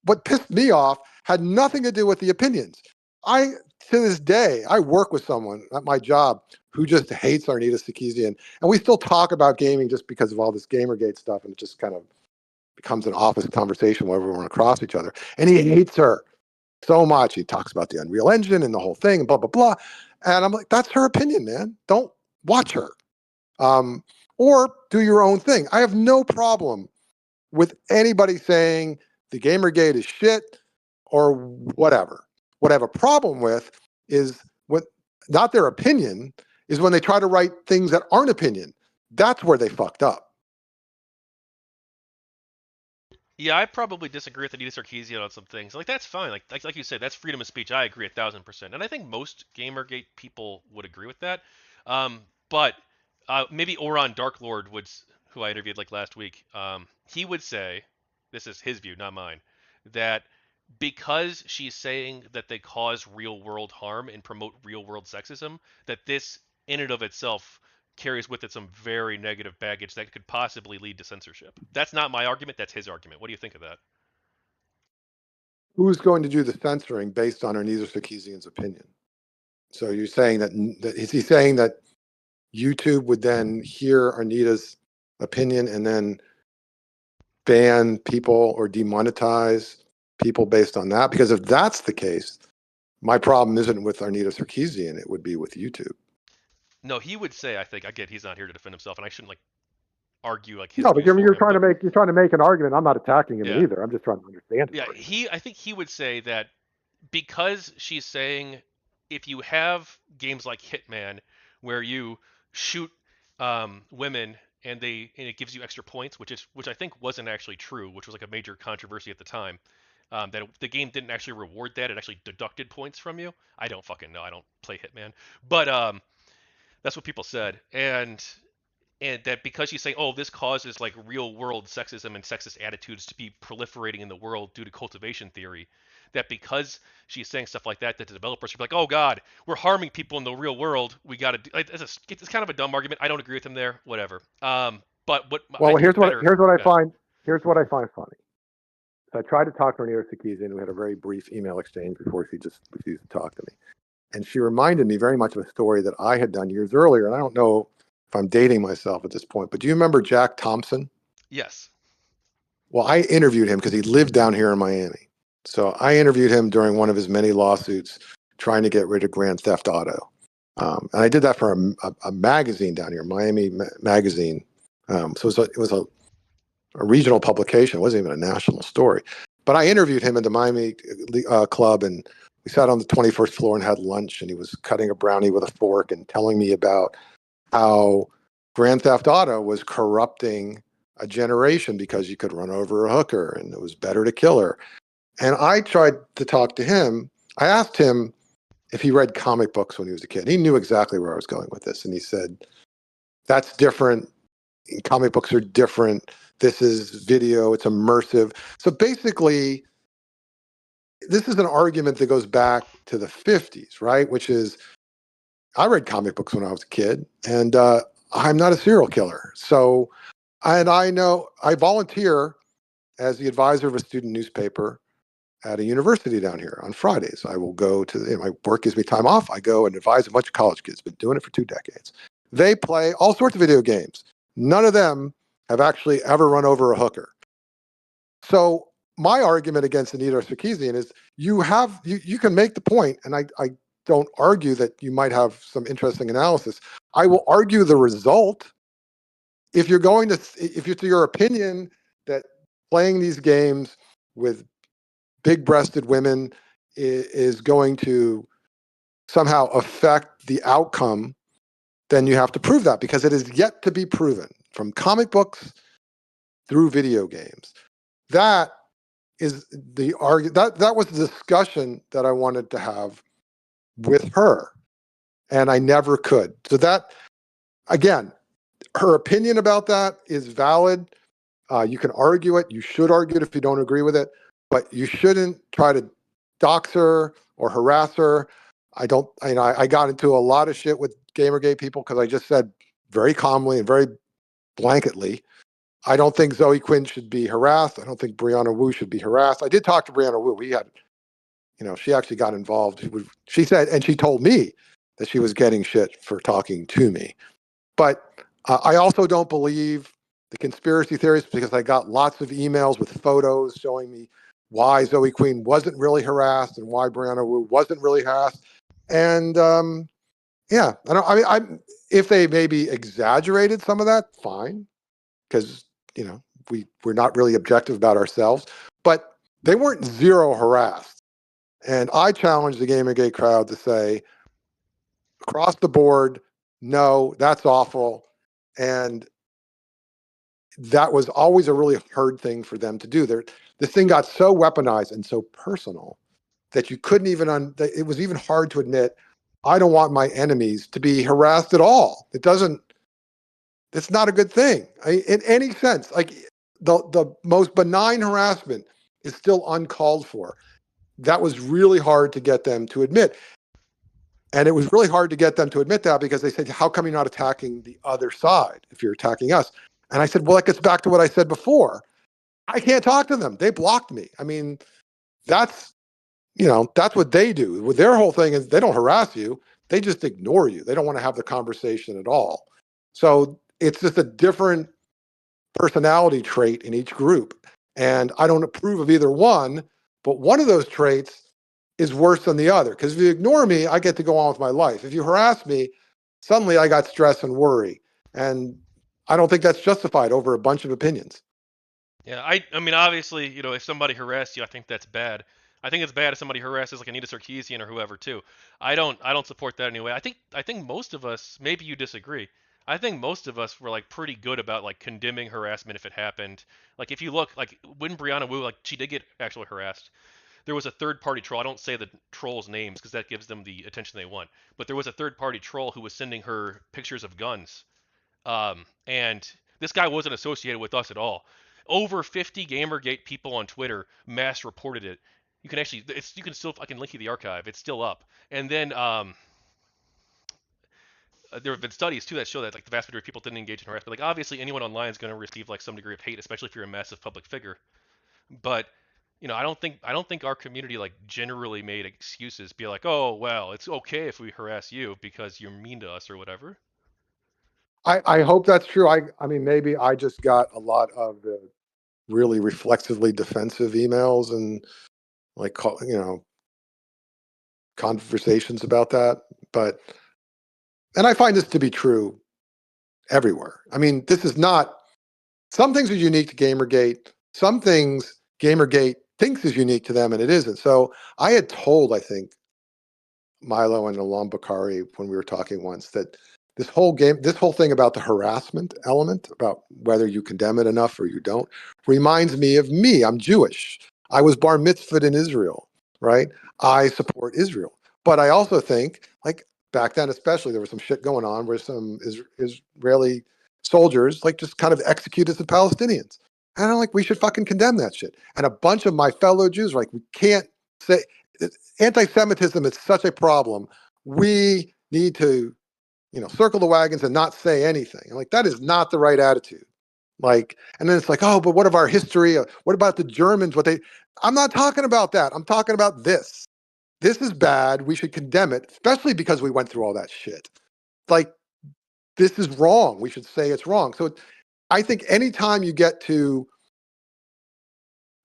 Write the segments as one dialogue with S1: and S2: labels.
S1: what pissed me off had nothing to do with the opinions. To this day, I work with someone at my job who just hates Anita Sarkeesian, and we still talk about gaming just because of all this GamerGate stuff, and it just kind of becomes an office conversation whenever we run across each other. And he hates her so much. He talks about the Unreal Engine and the whole thing, and blah, blah, blah. And I'm like, that's her opinion, man. Don't watch her. Or do your own thing. I have no problem with anybody saying the GamerGate is shit or whatever. What I have a problem with is not their opinion, is when they try to write things that aren't opinion. That's where they fucked up.
S2: Yeah, I probably disagree with Anita Sarkeesian on some things. Like that's fine. Like you said, that's freedom of speech. I agree 1,000%, and I think most GamerGate people would agree with that. But maybe Aurondarklord who I interviewed like last week, he would say, this is his view, not mine, that because she's saying that they cause real world harm and promote real world sexism, that this in and of itself carries with it some very negative baggage that could possibly lead to censorship. That's not my argument, that's his argument. What do you think of that?
S1: Who's going to do the censoring based on Anita Sarkeesian's opinion? So you're saying is he saying that YouTube would then hear Anita's opinion and then ban people or demonetize people based on that? Because if that's the case, my problem isn't with Anita Sarkeesian, it would be with YouTube.
S2: No, he would say, I think, again, he's not here to defend himself, and I shouldn't like argue like his
S1: no, but
S2: views
S1: you're
S2: for him.
S1: trying to make an argument. I'm not attacking him
S2: Yeah.
S1: either. I'm just trying to understand.
S2: Yeah, I think he would say that because she's saying if you have games like Hitman where you shoot women and it gives you extra points, which I think wasn't actually true, which was like a major controversy at the time. The game didn't actually reward that; it actually deducted points from you. I don't fucking know. I don't play Hitman, but that's what people said, and that because she's saying, oh, this causes like real world sexism and sexist attitudes to be proliferating in the world due to cultivation theory, that because she's saying stuff like that, that the developers should be like, oh god, we're harming people in the real world. We got to. It's kind of a dumb argument. I don't agree with him there. Whatever. But
S1: here's what I find funny. So I tried to talk to Anita Sarkeesian. We had a very brief email exchange before she just refused to talk to me. And she reminded me very much of a story that I had done years earlier. And I don't know if I'm dating myself at this point, but do you remember Jack Thompson?
S2: Yes.
S1: Well, I interviewed him because he lived down here in Miami. So I interviewed him during one of his many lawsuits trying to get rid of Grand Theft Auto. And I did that for a magazine down here, Miami Magazine. So it was a regional publication. It wasn't even a national story. But I interviewed him at the Miami club, and we sat on the 21st floor and had lunch, and he was cutting a brownie with a fork and telling me about how Grand Theft Auto was corrupting a generation because you could run over a hooker and it was better to kill her. And I tried to talk to him. I asked him if he read comic books when he was a kid. He knew exactly where I was going with this. And he said, that's different. Comic books are different. This is video. It's immersive. So basically, this is an argument that goes back to the 50s, right? Which is, I read comic books when I was a kid, and I'm not a serial killer. So, and I know I volunteer as the advisor of a student newspaper at a university down here on Fridays. I will go to, my work gives me time off. I go and advise a bunch of college kids, been doing it for 2 decades. They play all sorts of video games. None of them have actually ever run over a hooker. So my argument against Anita Sarkeesian is you can make the point, and I don't argue that you might have some interesting analysis. I will argue the result. If you're your opinion that playing these games with big-breasted women is going to somehow affect the outcome, then you have to prove that, because it is yet to be proven from comic books through video games. That is the argument. That was the discussion that I wanted to have with her, and I never could. So that, again, her opinion about that is valid. You can argue it. You should argue it if you don't agree with it, but you shouldn't try to dox her or harass her. I got into a lot of shit with GamerGate people because I just said very calmly and very blanketly I don't think Zoe Quinn should be harassed. I don't think Brianna Wu should be harassed. I did talk to Brianna Wu. We had, she actually got involved. She said, and she told me that she was getting shit for talking to me. But I also don't believe the conspiracy theories because I got lots of emails with photos showing me why Zoe Quinn wasn't really harassed and why Brianna Wu wasn't really harassed. And yeah, if they maybe exaggerated some of that, fine, because we're not really objective about ourselves, but they weren't zero harassed. And I challenged the GamerGate crowd to say, across the board, no, that's awful. And that was always a really hard thing for them to do. This thing got so weaponized and so personal that you couldn't even, it was even hard to admit, I don't want my enemies to be harassed at all. It's not a good thing in any sense. Like the most benign harassment is still uncalled for. That was really hard to get them to admit. And it was really hard to get them to admit that because they said, how come you're not attacking the other side if you're attacking us? And I said, well, that gets back to what I said before. I can't talk to them. They blocked me. I mean, that's what they do. Their whole thing is they don't harass you. They just ignore you. They don't want to have the conversation at all. So it's just a different personality trait in each group. And I don't approve of either one, but one of those traits is worse than the other. Because if you ignore me, I get to go on with my life. If you harass me, suddenly I got stress and worry. And I don't think that's justified over a bunch of opinions.
S2: Yeah, I mean, obviously, if somebody harassed you, I think that's bad. I think it's bad if somebody harasses like Anita Sarkeesian or whoever too. I don't support that anyway. I think most of us, maybe you disagree. I think most of us were like pretty good about like condemning harassment if it happened. Like if you look, like when Brianna Wu, like she did get actually harassed. There was a third party troll. I don't say the trolls' names because that gives them the attention they want. But there was a third party troll who was sending her pictures of guns, and this guy wasn't associated with us at all. Over 50 GamerGate people on Twitter mass reported it. You can actually, you can still, I can link you the archive. It's still up. And then there have been studies too that show that like the vast majority of people didn't engage in harassment. Like obviously anyone online is going to receive like some degree of hate, especially if you're a massive public figure. But I don't think our community like generally made excuses, be like, oh well, it's okay if we harass you because you're mean to us or whatever.
S1: I hope that's true. I mean, maybe I just got a lot of the really reflexively defensive emails and like, conversations about that. And I find this to be true everywhere. I mean, some things are unique to GamerGate. Some things GamerGate thinks is unique to them and it isn't. So I had told, I think, Milo and Alon Bakari when we were talking once that this whole thing about the harassment element, about whether you condemn it enough or you don't, reminds me of me. I'm Jewish. I was bar mitzvahed in Israel, right? I support Israel. But I also think, like back then especially, there was some shit going on where some Israeli soldiers like just kind of executed the Palestinians. And I'm like, we should fucking condemn that shit. And a bunch of my fellow Jews were like, we can't say anti-Semitism is such a problem. We need to, circle the wagons and not say anything. And like, that is not the right attitude. Like, and then it's like, oh, but what of our history? What about the Germans? I'm not talking about that. I'm talking about this. This is bad. We should condemn it, especially because we went through all that shit. Like, this is wrong. We should say it's wrong. So I think anytime you get to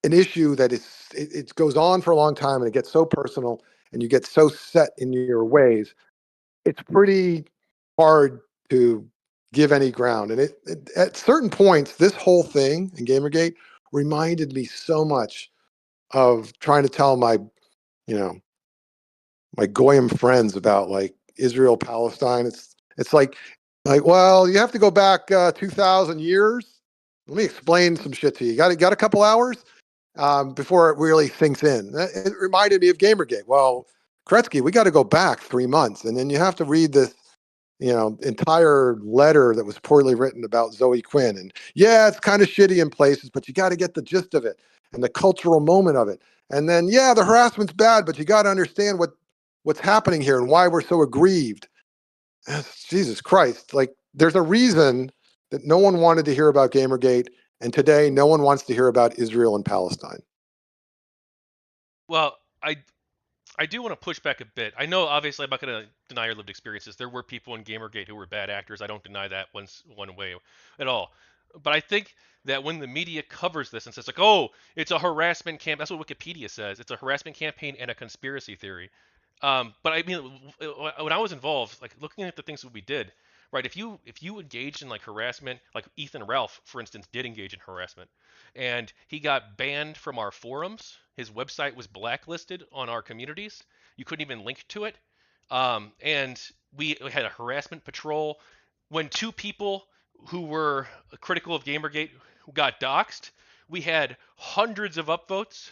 S1: an issue that it goes on for a long time and it gets so personal and you get so set in your ways, it's pretty hard to give any ground. And at certain points, this whole thing in Gamergate reminded me so much of trying to tell you know, my Goyim friends about like Israel, Palestine. It's like, well, you have to go back 2,000 years. Let me explain some shit to you. Got a couple hours before it really sinks in. It reminded me of Gamergate. Well, Koretzky, we got to go back 3 months, and then you have to read this, entire letter that was poorly written about Zoe Quinn. And yeah, it's kind of shitty in places, but you got to get the gist of it and the cultural moment of it. And then, yeah, the harassment's bad, but you got to understand what's happening here and why we're so aggrieved. Jesus Christ. Like, there's a reason that no one wanted to hear about Gamergate And today, no one wants to hear about Israel and Palestine.
S2: Well, I do want to push back a bit. I know, obviously, I'm not going to deny your lived experiences. There were people in GamerGate who were bad actors. I don't deny that one way at all. But I think that when the media covers this and says, like, oh, it's a harassment camp, that's what Wikipedia says. It's a harassment campaign and a conspiracy theory. But I mean, when I was involved, like looking at the things that we did, right? If you engaged in like harassment, like Ethan Ralph, for instance, did engage in harassment, and he got banned from our forums. His website was blacklisted on our communities. You couldn't even link to it. And we had a harassment patrol. When two people who were critical of Gamergate got doxxed, we had hundreds of upvotes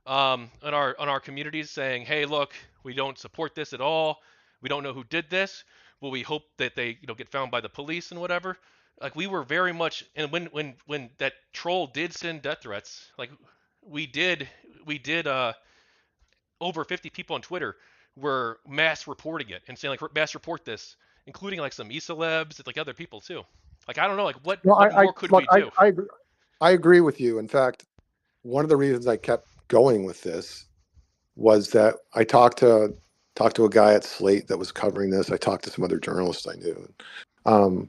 S2: on our communities saying, "Hey, look, we don't support this at all. We don't know who did this. Well, we hope that they get found by the police and whatever." Like we were very much, and when that troll did send death threats, like we did over 50 people on Twitter were mass reporting it and saying like mass report this, including like some e-celebs and like other people too. Like I don't know, like
S1: No,
S2: what more could
S1: look,
S2: we do?
S1: I agree with you. In fact, one of the reasons I kept going with this was that I talked to a guy at Slate that was covering this. I talked to some other journalists I knew.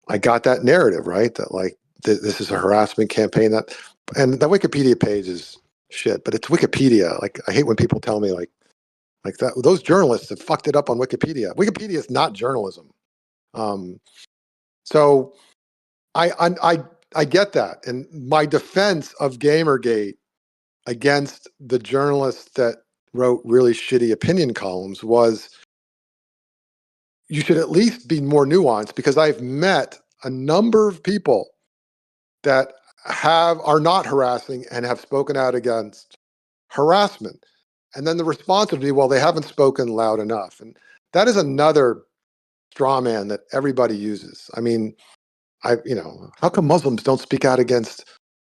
S1: I got that narrative, right? That like this is a harassment campaign. And the Wikipedia page is shit, but it's Wikipedia. Like I hate when people tell me like that. Those journalists have fucked it up on Wikipedia. Wikipedia is not journalism. So I get that, and my defense of Gamergate against the journalists that wrote really shitty opinion columns was you should at least be more nuanced, because I've met a number of people that are not harassing and have spoken out against harassment. And then the response would be, well, they haven't spoken loud enough. And that is another straw man that everybody uses. I mean, how come Muslims don't speak out against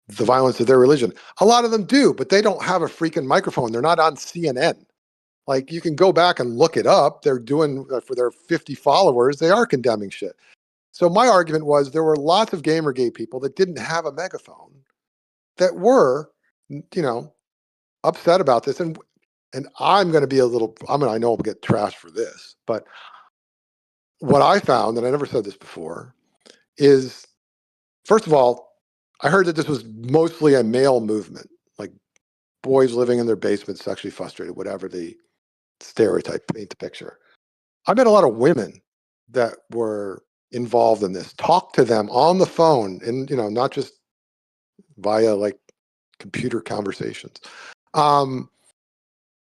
S1: the violence of their religion? A lot of them do, but they don't have a freaking microphone. They're not on CNN. Like, you can go back and look it up. They're doing, for their 50 followers, they are condemning shit. So my argument was there were lots of Gamergate people that didn't have a megaphone that were, upset about this. And I'm going to be I know I'll get trashed for this, but what I found, and I never said this before, is, first of all, I heard that this was mostly a male movement, like boys living in their basements, sexually frustrated, whatever the stereotype, paint the picture. I met a lot of women that were involved in this. Talk to them on the phone, and not just via like computer conversations.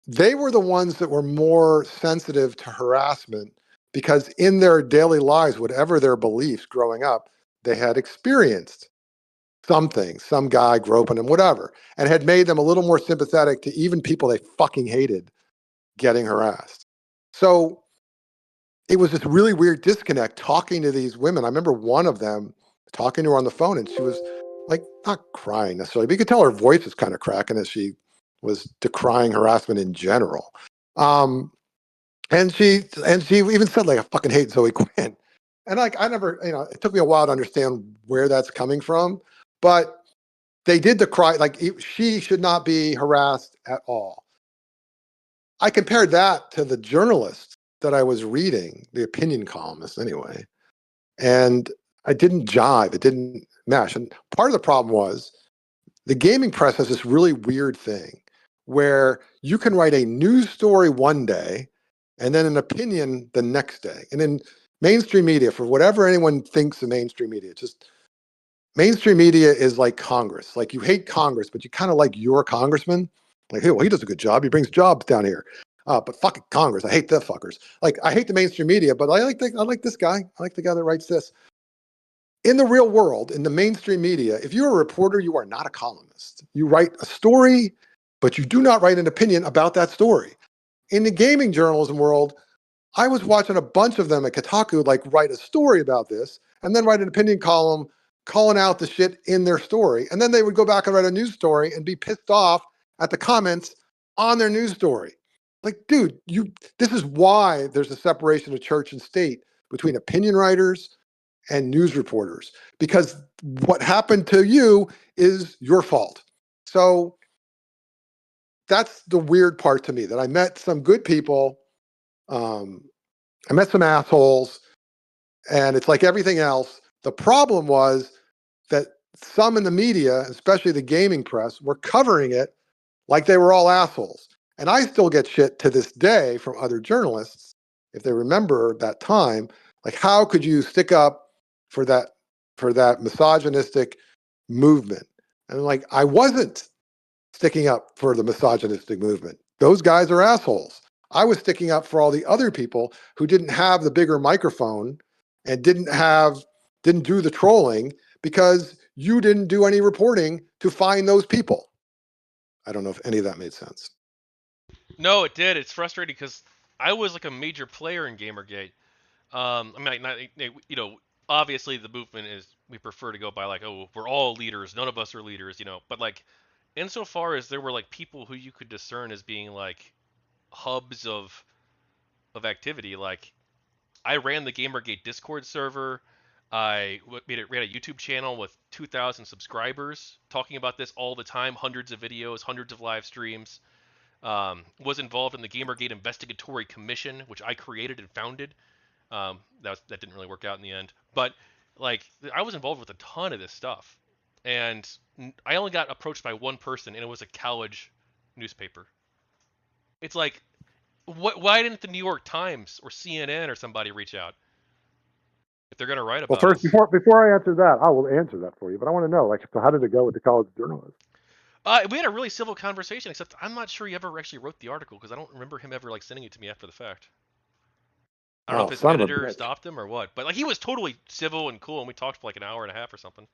S1: They were the ones that were more sensitive to harassment because in their daily lives, whatever their beliefs growing up, they had experienced something, some guy groping them, whatever, and had made them a little more sympathetic to even people they fucking hated getting harassed. So it was this really weird disconnect talking to these women. I remember one of them talking to her on the phone, and she was like, not crying necessarily, but you could tell her voice was kind of cracking as she was decrying harassment in general. And she even said, like, I fucking hate Zoe Quinn. And like, I never, it took me a while to understand where that's coming from, but they did decry, like, she should not be harassed at all. I compared that to the journalists that I was reading, the opinion columnists anyway, and I didn't jive. It didn't mesh. And part of the problem was the gaming press has this really weird thing where you can write a news story one day and then an opinion the next day. And in mainstream media, for whatever anyone thinks of mainstream media, it's just mainstream media is like Congress. Like, you hate Congress, but you kind of like your congressman. Like, hey, well, he does a good job. He brings jobs down here. But fucking Congress, I hate the fuckers. Like, I hate the mainstream media, but I like this guy. I like the guy that writes this. In the real world, in the mainstream media, if you're a reporter, you are not a columnist. You write a story, but you do not write an opinion about that story. In the gaming journalism world, I was watching a bunch of them at Kotaku like write a story about this and then write an opinion column calling out the shit in their story. And then they would go back and write a news story and be pissed off at the comments on their news story. Like, dude, this is why there's a separation of church and state between opinion writers and news reporters, because what happened to you is your fault. So that's the weird part to me, that I met some good people. I met some assholes, and it's like everything else. The problem was that some in the media, especially the gaming press, were covering it like they were all assholes. And I still get shit to this day from other journalists, if they remember that time, like, how could you stick up for that misogynistic movement? And like, I wasn't sticking up for the misogynistic movement. Those guys are assholes. I was sticking up for all the other people who didn't have the bigger microphone and didn't do the trolling, because you didn't do any reporting to find those people. I don't know if any of that made sense.
S2: No, it did. It's frustrating because I was like a major player in GamerGate. I mean, not, you know, obviously the movement is, we prefer to go by like, oh, we're all leaders, none of us are leaders, you know. But like, insofar as there were like people who you could discern as being like hubs of activity, like I ran the GamerGate Discord server. I ran a YouTube channel with 2,000 subscribers talking about this all the time, hundreds of videos, hundreds of live streams. Was involved in the GamerGate Investigatory Commission, which I created and founded. That didn't really work out in the end, but like I was involved with a ton of this stuff, and I only got approached by one person, and it was a college newspaper. It's like, why didn't the New York Times or CNN or somebody reach out if they're gonna write
S1: Well,
S2: about
S1: first,
S2: us?
S1: before I answer that, I will answer that for you. But I want to know, like, so how did it go with the college journalist?
S2: We had a really civil conversation, except I'm not sure he ever actually wrote the article because I don't remember him ever like sending it to me after the fact. I don't know if
S1: Oh,
S2: his
S1: son of a
S2: editor
S1: bitch!
S2: stopped him or what, but like he was totally civil and cool, and we talked for like an hour and a half or something.